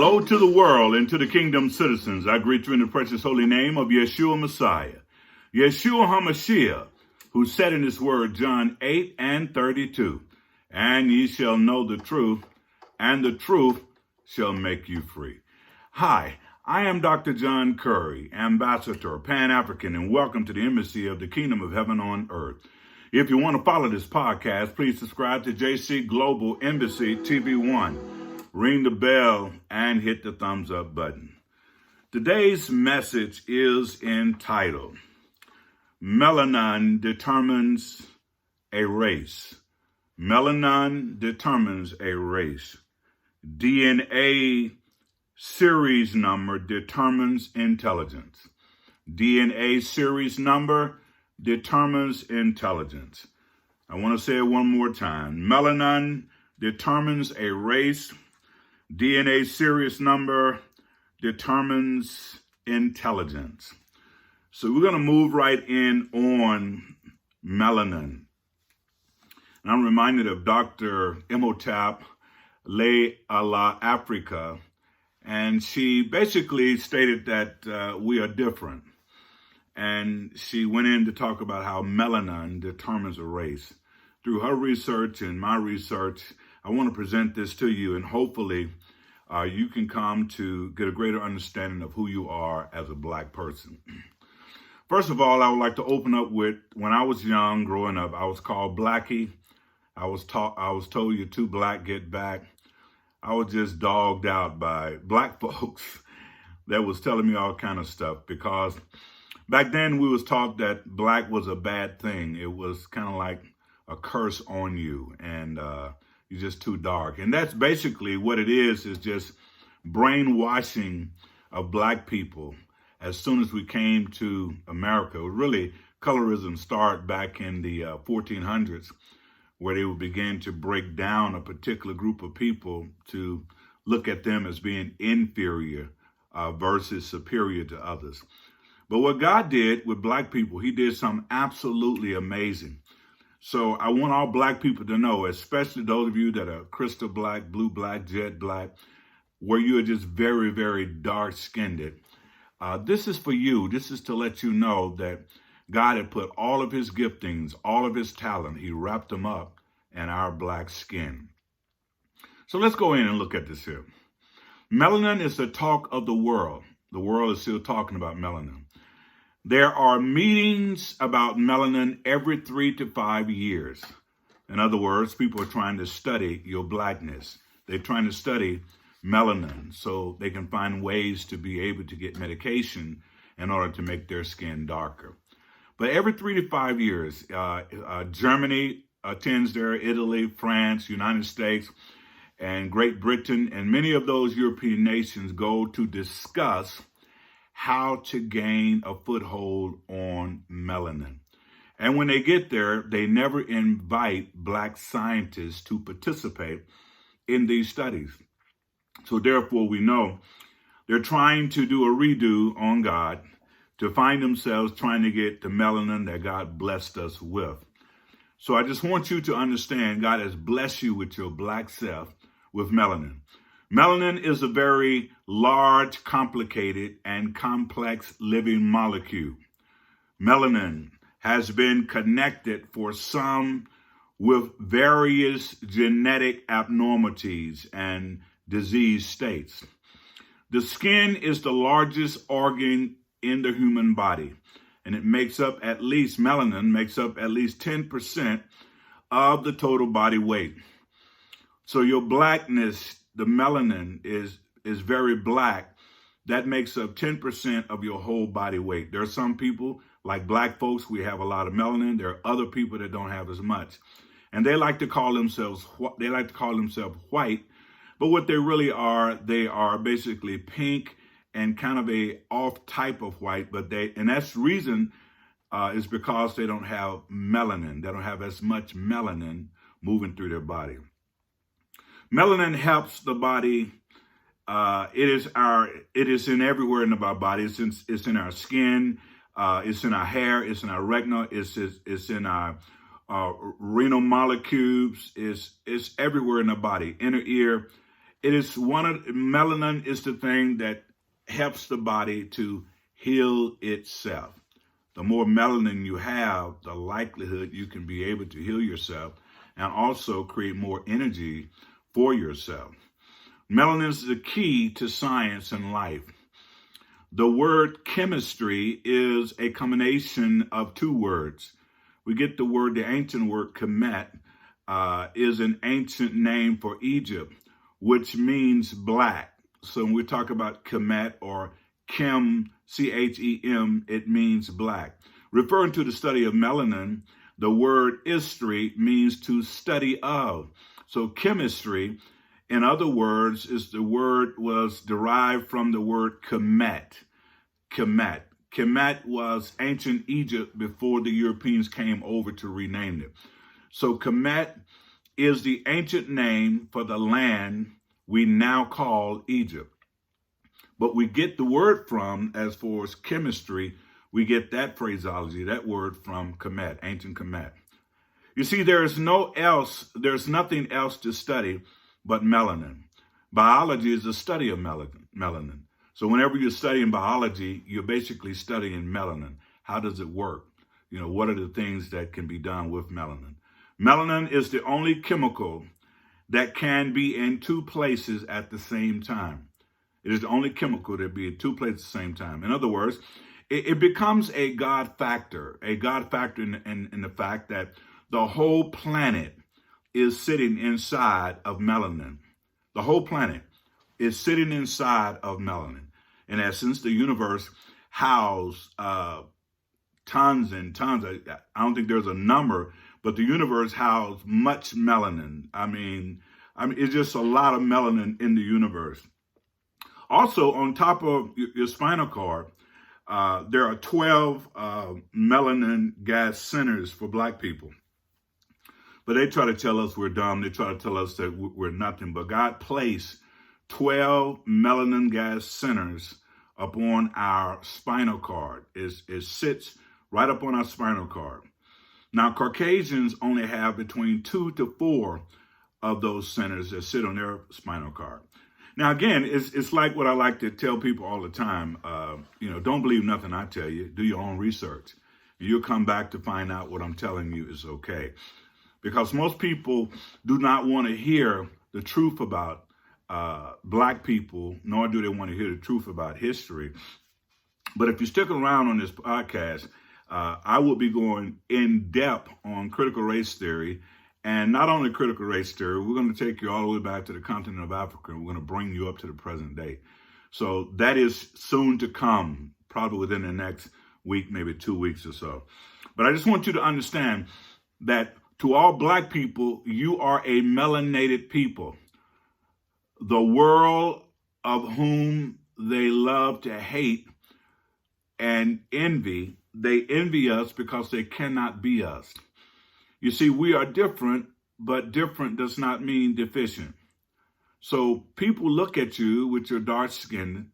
Hello to the world and to the kingdom citizens. I greet you in the precious holy name of Yeshua Messiah, Yeshua HaMashiach, who said in his word, John 8:32, and ye shall know the truth, and the truth shall make you free. Hi, I am Dr. John Curry, Ambassador, Pan-African, and welcome to the embassy of the kingdom of heaven on earth. If you want to follow this podcast, please subscribe to JC Global Embassy TV1. Ring the bell and hit the thumbs up button. Today's message is entitled, Melanin Determines a Race. Melanin determines a race. DNA series number determines intelligence. DNA series number determines intelligence. I want to say it one more time. Melanin determines a race. DNA series number determines intelligence. So we're going to move right in on melanin. And I'm reminded of Dr. Imhotep Le Allah Africa, and she basically stated that we are different. And she went in to talk about how melanin determines a race. Through her research and my research, I want to present this to you, and hopefully you can come to get a greater understanding of who you are as a black person. First of all, I would like to open up with, when I was young, growing up, I was called Blackie. I was told you're too black, get back. I was just dogged out by black folks that was telling me all kind of stuff, because back then we was taught that black was a bad thing. It was kind of like a curse on you, and you're just too dark. And that's basically what it is just brainwashing of black people. As soon as we came to America, really colorism started back in the 1400s, where they would begin to break down a particular group of people to look at them as being inferior versus superior to others. But what God did with black people, he did something absolutely amazing. So I want all black people to know, especially those of you that are crystal black, blue black, jet black, where you are just very, very dark skinned. This is for you. This is to let you know that God had put all of his giftings, all of his talent, he wrapped them up in our black skin. So let's go in and look at this here. Melanin is the talk of the world. The world is still talking about melanin. There are meetings about melanin every 3 to 5 years. In other words, people are trying to study your blackness. They're trying to study melanin so they can find ways to be able to get medication in order to make their skin darker. But every 3 to 5 years, Germany attends there, Italy, France, United States, and Great Britain, and many of those European nations go to discuss how to gain a foothold on melanin. And when they get there, they never invite black scientists to participate in these studies. So therefore, we know they're trying to do a redo on God to find themselves trying to get the melanin that God blessed us with. So I just want you to understand, God has blessed you with your black self with melanin. Melanin is a very large, complicated, and complex living molecule. Melanin has been connected for some with various genetic abnormalities and disease states. The skin is the largest organ in the human body, and it makes up at least, melanin makes up at least 10% of the total body weight. So your blackness, the melanin is very black. That makes up 10% of your whole body weight. There are some people, like black folks, we have a lot of melanin. There are other people that don't have as much. And they like to call themselves white, but what they really are, they are basically pink and kind of a off type of white, and that's the reason is because they don't have melanin. They don't have as much melanin moving through their body. Melanin helps the body. It is in everywhere in our body. It's in our skin. It's in our hair. It's in our retina. It's in our renal molecules. It's everywhere in the body. Inner ear. Melanin is the thing that helps the body to heal itself. The more melanin you have, the likelihood you can be able to heal yourself and also create more energy for yourself. Melanin is the key to science and life. The word chemistry is a combination of two words. We get the ancient word Kemet, is an ancient name for Egypt, which means black. So when we talk about Kemet or Chem, Chem, it means black. Referring to the study of melanin, the word history means to study of. So chemistry, in other words, was derived from the word Kemet. Kemet. Kemet was ancient Egypt before the Europeans came over to rename it. So Kemet is the ancient name for the land we now call Egypt. But we get the word from, as far as chemistry, we get that phraseology, that word from Kemet, ancient Kemet. You see, there's nothing else to study but melanin. Biology is the study of melanin. So whenever you're studying biology, you're basically studying melanin. How does it work? What are the things that can be done with melanin? Melanin is the only chemical that can be in two places at the same time. It is the only chemical that be in two places at the same time. In other words, it becomes a God factor in the fact that the whole planet is sitting inside of melanin. The whole planet is sitting inside of melanin. In essence, the universe houses tons and tons. I don't think there's a number, but the universe houses much melanin. I mean, it's just a lot of melanin in the universe. Also, on top of your spinal cord, there are 12 melanin gas centers for black people. But they try to tell us we're dumb. They try to tell us that we're nothing. But God placed 12 melanin gas centers upon our spinal cord. It sits right up on our spinal cord. Now, Caucasians only have between 2 to 4 of those centers that sit on their spinal cord. Now, again, it's like what I like to tell people all the time. Don't believe nothing I tell you. Do your own research. You'll come back to find out what I'm telling you is okay. Because most people do not want to hear the truth about black people, nor do they want to hear the truth about history. But if you stick around on this podcast, I will be going in depth on critical race theory. And not only critical race theory, we're going to take you all the way back to the continent of Africa, and we're going to bring you up to the present day. So that is soon to come, probably within the next week, maybe 2 weeks or so. But I just want you to understand that to all black people, you are a melanated people. The world of whom they love to hate and envy, they envy us because they cannot be us. You see, we are different, but different does not mean deficient. So people look at you with your dark skin,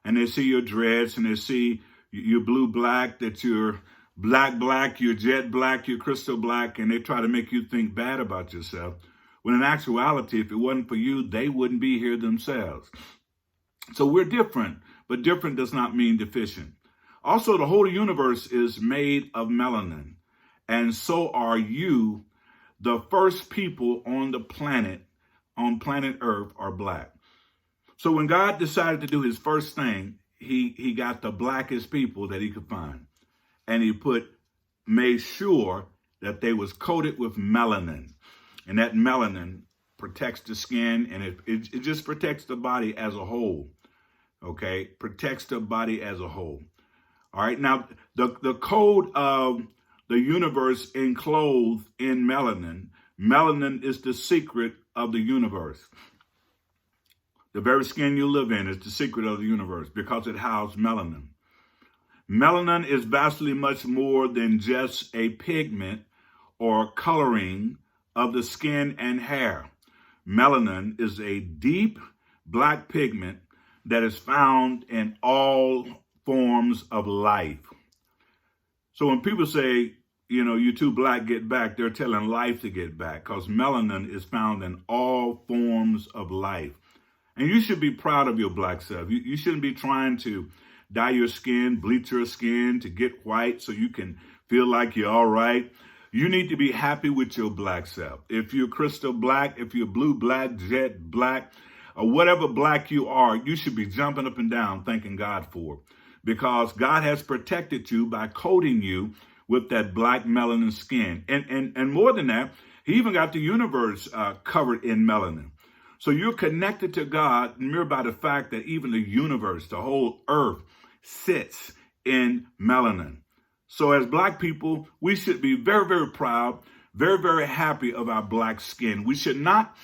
and they see your dreads, and they see you're blue-black, that you're black, you're jet black, you're crystal black, and they try to make you think bad about yourself. When in actuality, if it wasn't for you, they wouldn't be here themselves. So we're different, but different does not mean deficient. Also, the whole universe is made of melanin. And so are you. The first people on the planet, on planet Earth, are black. So when God decided to do his first thing, he got the blackest people that he could find. And he made sure that they was coated with melanin. And that melanin protects the skin, and it just protects the body as a whole. Okay? Protects the body as a whole. All right? Now, the code of the universe enclosed in melanin. Melanin is the secret of the universe. The very skin you live in is the secret of the universe because it houses melanin. Melanin is vastly much more than just a pigment or coloring of the skin and hair. Melanin is a deep black pigment that is found in all forms of life. So when people say, you too black, get back. They're telling life to get back because melanin is found in all forms of life. And you should be proud of your black self. You shouldn't be trying to dye your skin, bleach your skin to get white so you can feel like you're all right. You need to be happy with your black self. If you're crystal black, if you're blue black, jet black, or whatever black you are, you should be jumping up and down thanking God for it. Because God has protected you by coating you with that black melanin skin. And more than that, he even got the universe covered in melanin. So you're connected to God mere by the fact that even the universe, the whole earth, sits in melanin. So as black people, we should be very, very proud, very, very happy of our black skin. We should not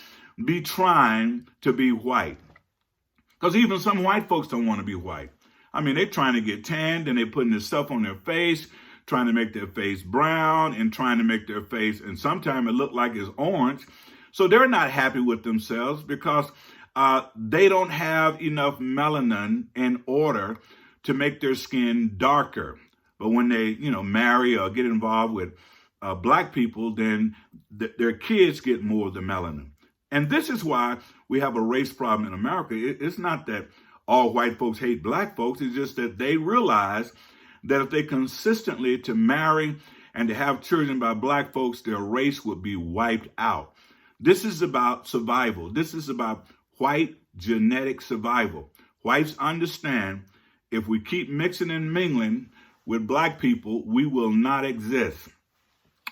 be trying to be white. Because even some white folks don't want to be white. I mean, they're trying to get tanned and they're putting this stuff on their face, trying to make their face brown and trying to make their face, and sometimes it look like it's orange. So they're not happy with themselves because they don't have enough melanin in order to make their skin darker. But when they, marry or get involved with black people, then their kids get more of the melanin. And this is why we have a race problem in America. It's not that all white folks hate black folks. It's just that they realize that if they consistently to marry and to have children by black folks, their race would be wiped out. This is about survival. This is about white genetic survival. Whites understand if we keep mixing and mingling with black people, we will not exist.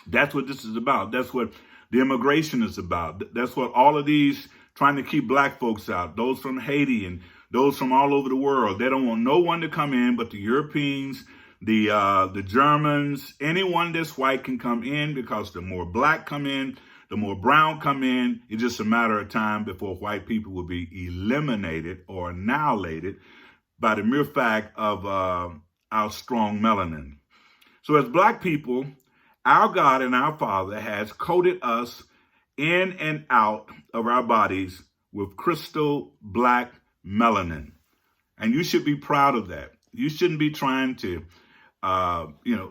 That's what this is about. That's what the immigration is about. That's what all of these trying to keep black folks out, those from Haiti and those from all over the world. They don't want no one to come in but the Europeans, the Germans, anyone that's white can come in because the more black come in, the more brown come in. It's just a matter of time before white people will be eliminated or annihilated by the mere fact of our strong melanin. So as black people, our God and our Father has coated us in and out of our bodies with crystal black melanin. And you should be proud of that. You shouldn't be trying to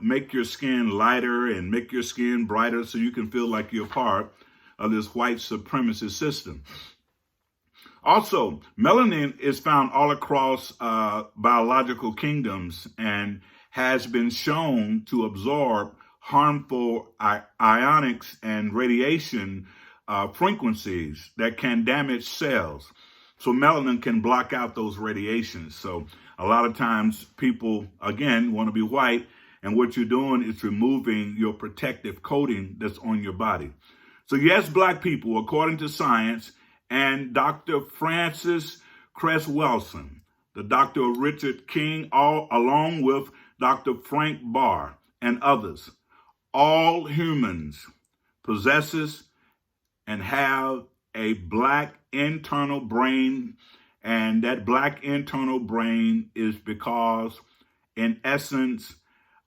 make your skin lighter and make your skin brighter so you can feel like you're part of this white supremacist system. Also, melanin is found all across biological kingdoms and has been shown to absorb harmful ionics and radiation frequencies that can damage cells. So melanin can block out those radiations. So a lot of times people, again, want to be white, and what you're doing is removing your protective coating that's on your body. So yes, black people, according to science, and Dr. Francis Cress Welsing, the Dr. Richard King, all along with Dr. Frank Barr and others, all humans possesses and have a black internal brain, and that black internal brain is because, in essence,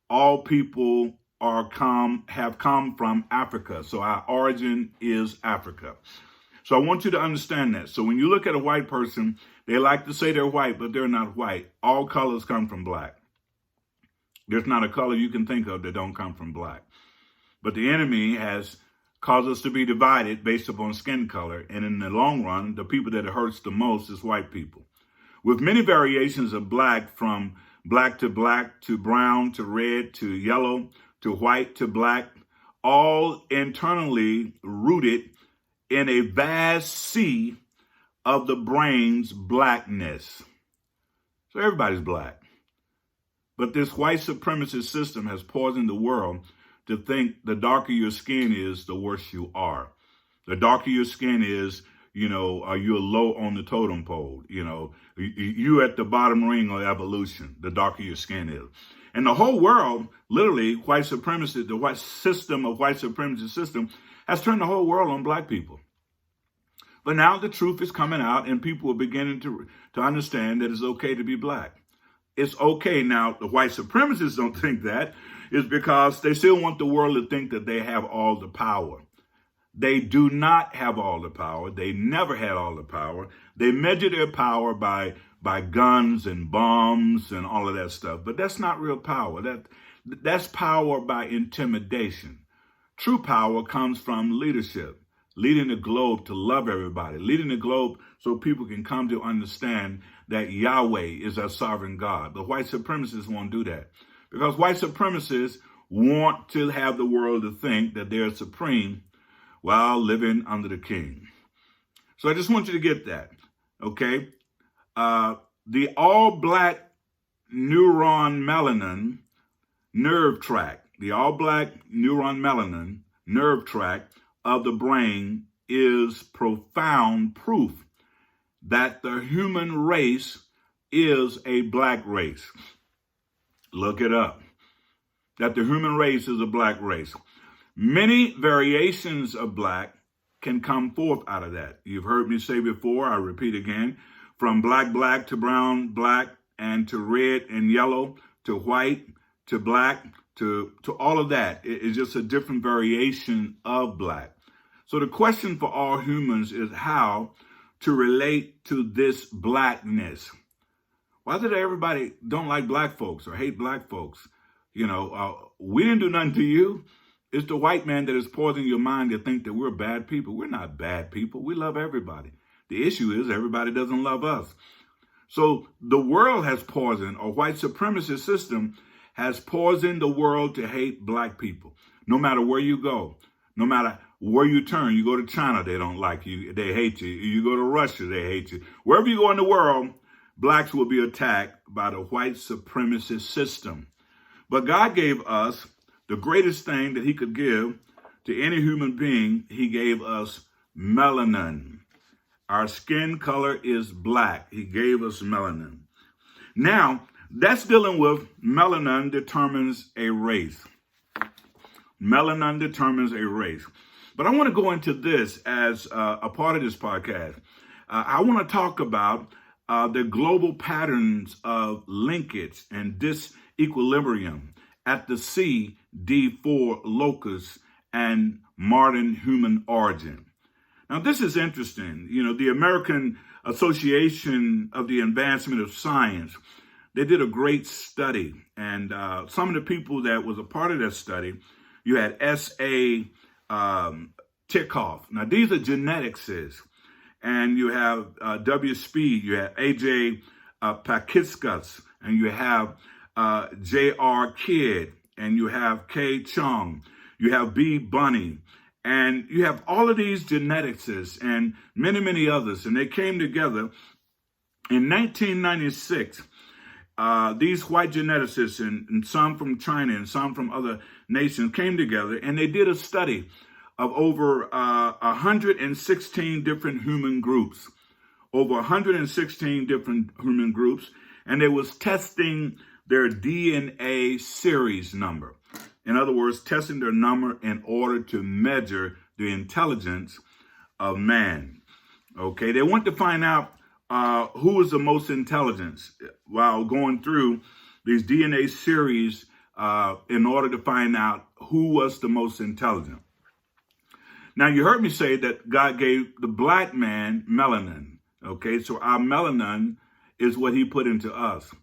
all people have come from Africa. So our origin is Africa. So I want you to understand that. So when you look at a white person, they like to say they're white, but they're not white. All colors come from black. There's not a color you can think of that don't come from black. But the enemy has caused us to be divided based upon skin color. And in the long run, the people that it hurts the most is white people. With many variations of black, from black to brown to red to yellow to white to black, all internally rooted in a vast sea of the brain's blackness. So everybody's black. But this white supremacist system has poisoned the world to think the darker your skin is, the worse you are. The darker your skin is, you're low on the totem pole. You're at the bottom ring of evolution, the darker your skin is. And the whole world, literally, white supremacy, the white supremacy system, has turned the whole world on black people. But now the truth is coming out and people are beginning to understand that it's okay to be black. It's okay. Now, the white supremacists don't think that. It's because they still want the world to think that they have all the power. They do not have all the power. They never had all the power. They measure their power by guns and bombs and all of that stuff. But that's not real power. That's power by intimidation. True power comes from leadership, leading the globe to love everybody, leading the globe so people can come to understand that Yahweh is our sovereign God. The white supremacists won't do that because white supremacists want to have the world to think that they're supreme while living under the king. So I just want you to get that, okay? The all-black neuron melanin nerve tract, the all-black neuron melanin nerve tract of the brain is profound proof that the human race is a black race. Look it up. That the human race is a black race. Many variations of black can come forth out of that. You've heard me say before, I repeat again, from black to brown, black, and to red and yellow, to white, to black, to all of that. It's just a different variation of black. So the question for all humans is how to relate to this blackness. Why did everybody don't like black folks or hate black folks? We didn't do nothing to you. It's the white man that is poisoning your mind to think that we're bad people. We're not bad people. We love everybody. The issue is everybody doesn't love us. So the world has poisoned, or white supremacist system has poisoned the world to hate black people. No matter where you go, no matter where you turn, you go to China, they don't like you. They hate you. You go to Russia, they hate you. Wherever you go in the world, blacks will be attacked by the white supremacist system. But God gave us the greatest thing that he could give to any human being. He gave us melanin. Our skin color is black. He gave us melanin. Now, that's dealing with melanin determines a race. Melanin determines a race. But I want to go into this as a part of this podcast. I want to talk about the global patterns of linkage and disequilibrium at the CD4 locus and modern human origin. Now, this is interesting. The American Association of the Advancement of Science, they did a great study. And some of the people that was a part of that study, you had S.A. Tikoff. Now, these are geneticists. And you have W. Speed, you have A.J. Pakiskas, and you have J.R. Kidd, and you have K. Chung, you have B. Bunny, and you have all of these geneticists and many, many others. And they came together in 1996. These white geneticists and some from China and some from other nations came together, and they did a study of over 116 different human groups, and they was testing their DNA series number. In other words, testing their number in order to measure the intelligence of man. Okay, they want to find out who is the most intelligent while going through these DNA series in order to find out who was the most intelligent. Now, you heard me say that God gave the black man melanin. Okay, so our melanin is what he put into us.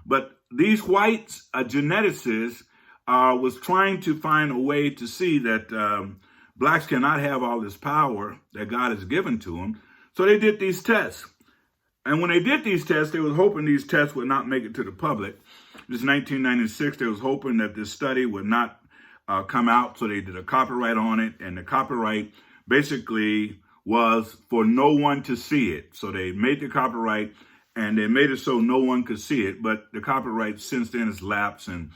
But these white geneticists was trying to find a way to see that blacks cannot have all this power that God has given to them. So they did these tests. And when they did these tests, they was hoping these tests would not make it to the public. This 1996, they was hoping that this study would not come out. So they did a copyright on it. And the copyright basically was for no one to see it. So they made the copyright and they made it so no one could see it. But the copyright since then has lapsed and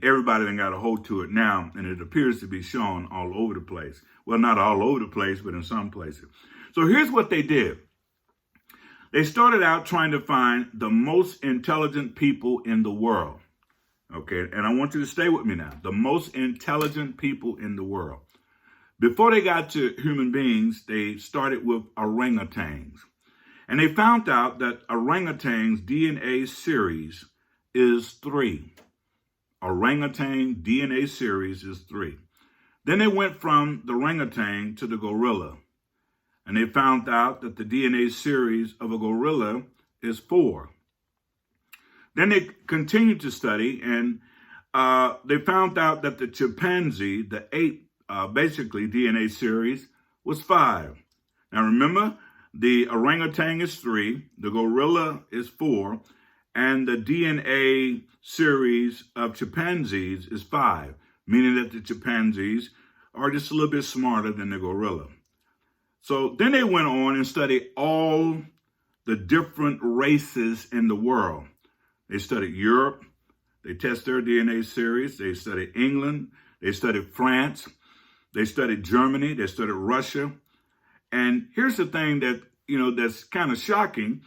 everybody done got a hold to it now. And it appears to be shown all over the place. Well, not all over the place, but in some places. So here's what they did. They started out trying to find the most intelligent people in the world. Okay, and I want you to stay with me now. The most intelligent people in the world. Before they got to human beings, they started with orangutans. And they found out that orangutans' DNA series is 3. Orangutan DNA series is 3. Then they went from the orangutan to the gorilla, and they found out that the DNA series of a gorilla is 4. Then they continued to study, and they found out that the chimpanzee, the ape, basically DNA series, was 5. Now remember, the orangutan is 3, the gorilla is 4, and the DNA series of chimpanzees is 5, meaning that the chimpanzees are just a little bit smarter than the gorilla. So then they went on and studied all the different races in the world. They studied Europe. They tested their DNA series. They studied England. They studied France. They studied Germany. They studied Russia. And here's the thing that, that's kind of shocking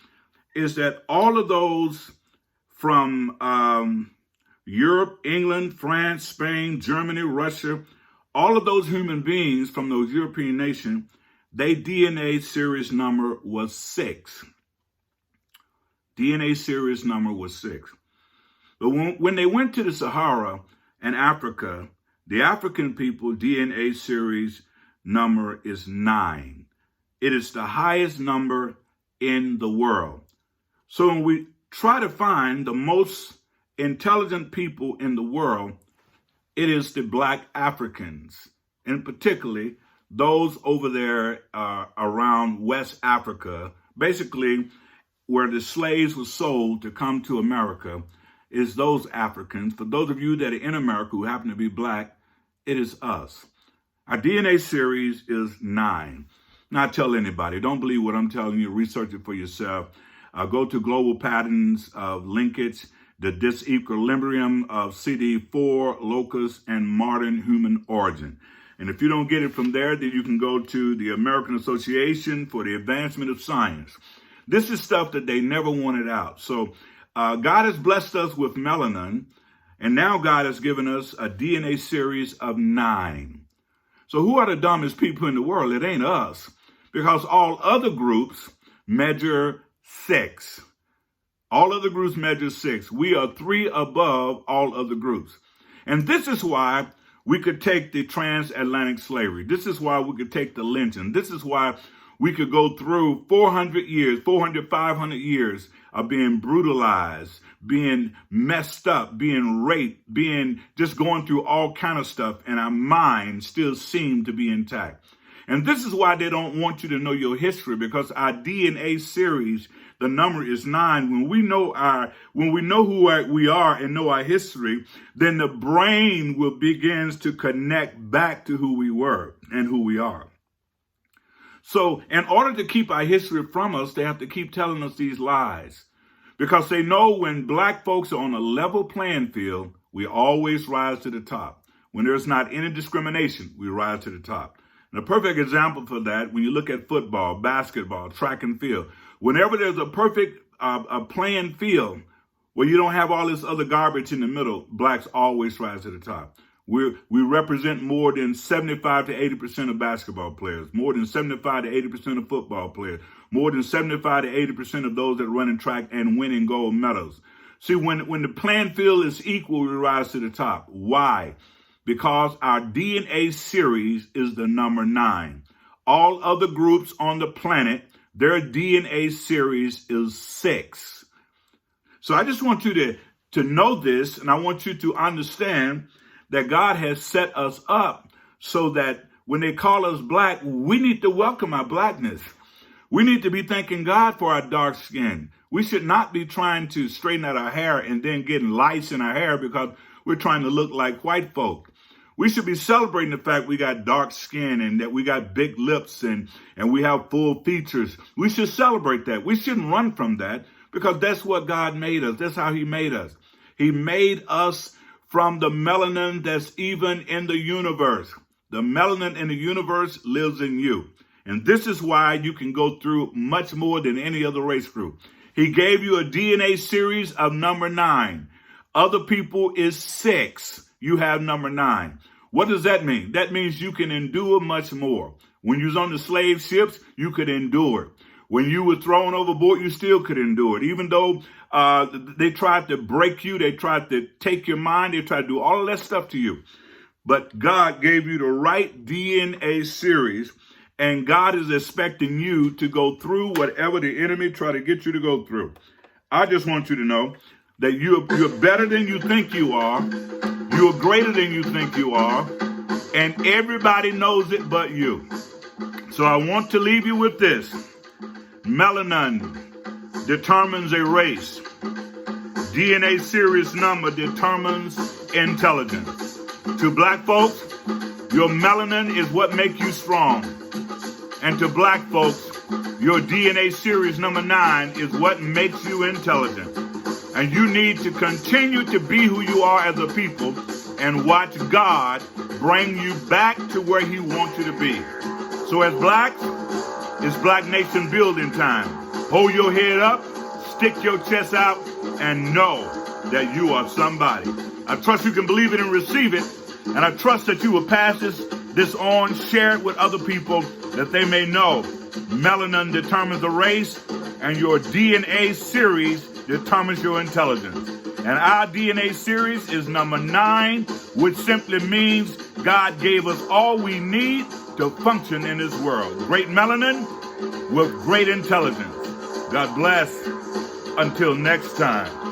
is that all of those from Europe, England, France, Spain, Germany, Russia, all of those human beings from those European nations, their DNA series number was 6. DNA series number was 6. But when they went to the Sahara and Africa, the African people DNA series number is 9. It is the highest number in the world. So when we try to find the most intelligent people in the world, it is the Black Africans, and particularly those over there around West Africa, basically where the slaves were sold to come to America, is those Africans. For those of you that are in America who happen to be Black, it is us. Our DNA series is 9. Not tell anybody. Don't believe what I'm telling you. Research it for yourself. Go to global patterns of linkage, the disequilibrium of CD4, locus, and modern human origin. And if you don't get it from there, then you can go to the American Association for the Advancement of Science. This is stuff that they never wanted out. So God has blessed us with melanin, and now God has given us a DNA series of 9. So who are the dumbest people in the world? It ain't us, because all other groups measure 6. All other groups measure 6. We are 3 above all other groups. And this is why we could take the transatlantic slavery. This is why we could take the lynching. This is why we could go through 400 years, 400, 500 years of being brutalized, being messed up, being raped, being just going through all kind of stuff, and our minds still seem to be intact. And this is why they don't want you to know your history, because our DNA series, the number is 9. When we know who we are and know our history, then the brain will begins to connect back to who we were and who we are. So in order to keep our history from us, they have to keep telling us these lies, because they know when Black folks are on a level playing field, we always rise to the top. When there's not any discrimination, we rise to the top. And a perfect example for that, when you look at football, basketball, track and field, whenever there's a perfect playing field where you don't have all this other garbage in the middle, Blacks always rise to the top. We represent more than 75 to 80% of basketball players, more than 75 to 80% of football players, more than 75 to 80% of those that run in track and winning gold medals. See, when the playing field is equal, we rise to the top. Why? Because our DNA series is the number 9. All other groups on the planet, their DNA series is 6. So I just want you to know this, and I want you to understand that God has set us up so that when they call us Black, we need to welcome our Blackness. We need to be thanking God for our dark skin. We should not be trying to straighten out our hair and then getting lice in our hair because we're trying to look like white folk. We should be celebrating the fact we got dark skin and that we got big lips and we have full features. We should celebrate that. We shouldn't run from that, because that's what God made us. That's how he made us. He made us from the melanin that's even in the universe. The melanin in the universe lives in you. And this is why you can go through much more than any other race group. He gave you a DNA series of number 9. Other people is 6. You have number 9. What does that mean? That means you can endure much more. When you was on the slave ships, you could endure it. When you were thrown overboard, you still could endure it. Even though they tried to break you, they tried to take your mind, they tried to do all of that stuff to you. but God gave you the right DNA series, and God is expecting you to go through whatever the enemy try to get you to go through. I just want you to know that you're better than you think you are. You're greater than you think you are. And everybody knows it but you. So I want to leave you with this. Melanin determines a race. DNA series number determines intelligence. To black folks, your melanin is what makes you strong. And to black folks, your DNA series number 9 is what makes you intelligent. And you need to continue to be who you are as a people and watch God bring you back to where he wants you to be. So as blacks, it's Black Nation building time. Hold your head up, stick your chest out, and know that you are somebody. I trust you can believe it and receive it. And I trust that you will pass this on, share it with other people that they may know. Melanin determines the race, and your DNA series determines your intelligence. And our DNA series is number 9, which simply means God gave us all we need to function in this world. Great melanin with great intelligence. God bless. Until next time.